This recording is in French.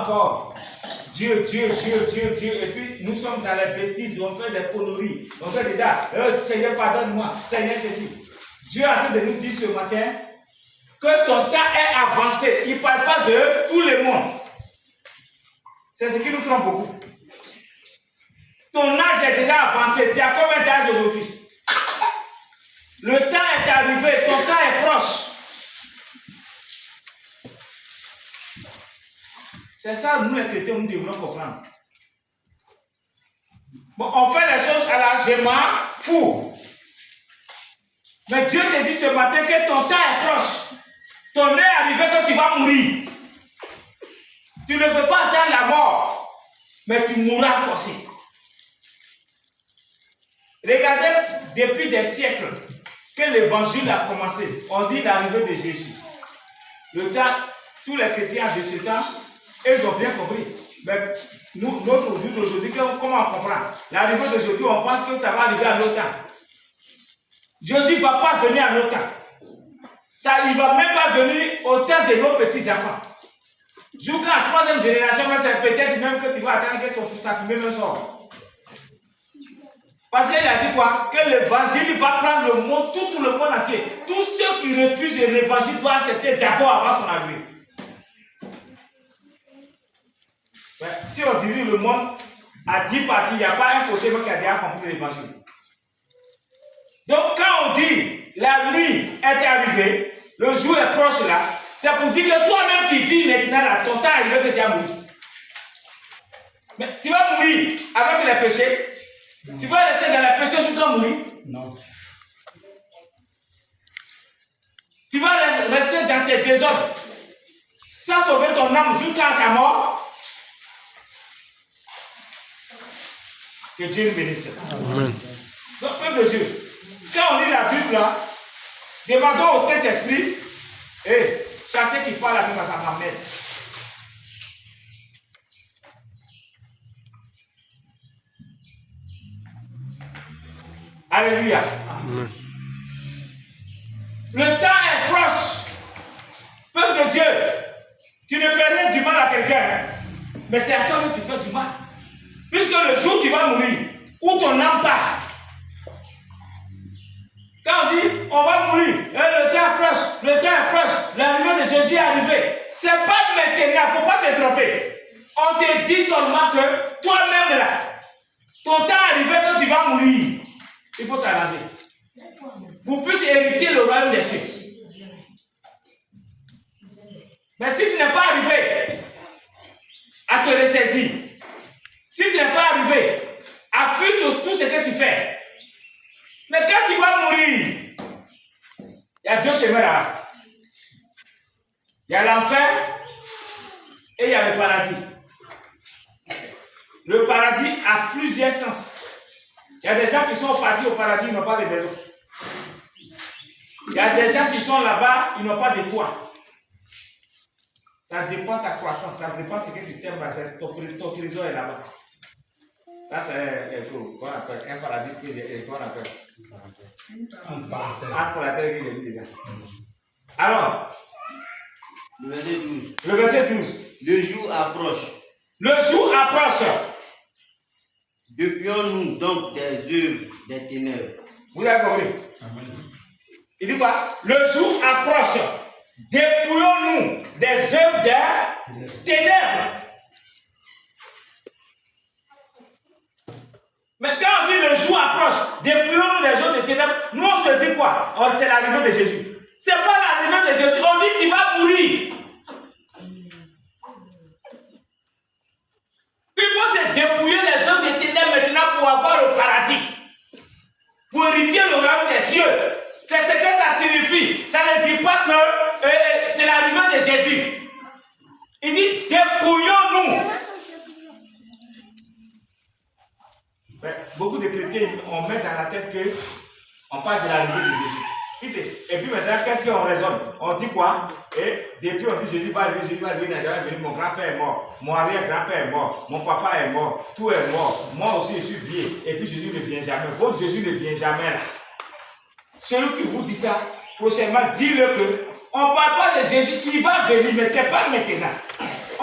encore. Dieu, Dieu, Dieu, Dieu, Dieu. Et puis nous sommes dans les bêtises, on fait des conneries. On fait des dates. Seigneur, pardonne-moi. Seigneur, ceci. Dieu est en train de nous dire ce matin que ton temps est avancé. Il ne parle pas de tout le monde. C'est ce qui nous trompe beaucoup. Ton âge est déjà avancé. Tu as combien d'âge aujourd'hui? Le temps est arrivé. Ton temps est proche. C'est ça, nous les chrétiens, nous devons comprendre. Bon, on fait les choses à la je m'en fous. Mais Dieu te dit ce matin que ton temps est proche. Ton heure est arrivée que tu vas mourir. Tu ne veux pas attendre la mort, mais tu mourras forcé. Regardez, depuis des siècles que l'évangile a commencé, on dit l'arrivée de Jésus. Le temps, tous les chrétiens de ce temps, ils ont bien compris. Mais nous, notre jour d'aujourd'hui, comment on comprend? L'arrivée d'aujourd'hui, on pense que ça va arriver à notre temps. Jésus ne va pas venir à notre temps. Ça, il ne va même pas venir au temps de nos petits-enfants. Jusqu'à la troisième génération, c'est peut-être même que tu vas attendre que sa fumée me sorte. Parce qu'il a dit quoi? Que l'évangile va prendre le monde, tout le monde entier. Tous ceux qui refusent l'évangile doivent accepter d'abord avant son arrivée. Si on divise le monde à 10 parties, il n'y a pas un côté qui a déjà compris l'évangile. Donc quand on dit la nuit est arrivée, le jour est proche là, c'est pour dire que toi-même qui vis maintenant là, ton temps est arrivé que tu vas mourir. Mais tu vas mourir avec les péchés. Non. Tu vas rester dans les péchés jusqu'à mourir. Non. Tu vas rester dans tes désordres sans sauver ton âme jusqu'à ta mort. Que Dieu nous bénisse. Amen. Donc, peuple de Dieu, quand on lit la Bible là, demandons au Saint-Esprit, chassez qui parle avec sa femme. Alléluia. Amen. Le temps est proche. Peuple de Dieu, tu ne fais rien du mal à quelqu'un, mais c'est à toi que tu fais du mal. Puisque le jour où tu vas mourir, où ton âme part. Quand on dit on va mourir, le temps est proche, le temps est proche, l'arrivée de Jésus est arrivée. C'est pas maintenant, il ne faut pas te tromper. On te dit seulement que toi-même là, ton temps est arrivé quand tu vas mourir. Il faut t'arranger. Pour plus hériter le royaume des cieux. Mais si tu n'es pas arrivé à te ressaisir, si tu n'es pas arrivé à fuir tout ce que tu fais, mais quand tu vas mourir, il y a deux chemins là. Il y a l'enfer et il y a le paradis. Le paradis a plusieurs sens. Il y a des gens qui sont partis au paradis, ils n'ont pas de maison. Il y a des gens qui sont là-bas, ils n'ont pas de toit. Ça dépend de ta croissance, ça dépend de ce que tu sers, ton trésor est là-bas. Ça, c'est un paradis que j'ai. Quoi on appelle? Un paradis que j'ai dit, les gars. Alors, le verset 12. Le verset 12. Le jour approche. Le jour approche. Défions-nous donc des œuvres des ténèbres. Vous avez compris? Il dit quoi? Le jour approche. Dépouillons-nous des œuvres des ténèbres. Mais quand on dit le jour approche, dépouillons-nous des œuvres des ténèbres, nous on se dit quoi? Oh, c'est l'arrivée de Jésus. C'est pas l'arrivée de Jésus. On dit qu'il va mourir. Il faut te dépouiller les œuvres des ténèbres maintenant pour avoir le paradis. Pour hériter le royaume des cieux. C'est ce que ça signifie. Ça ne dit pas que c'est l'arrivée de Jésus. Il dit dépouillons-nous. Beaucoup de chrétiens, on met dans la tête qu'on parle de l'arrivée de Jésus. Et puis maintenant, qu'est-ce qu'on raisonne? On dit quoi? Et depuis on dit Jésus va arriver, il n'a jamais venu, mon grand-père est mort, mon arrière-grand-père est mort, mon papa est mort, tout est mort, moi aussi je suis vieux, et puis Jésus ne vient jamais. Votre Jésus ne vient jamais là. Celui qui vous dit ça, prochainement, dis-le que on ne parle pas de Jésus, il va venir, mais ce n'est pas maintenant.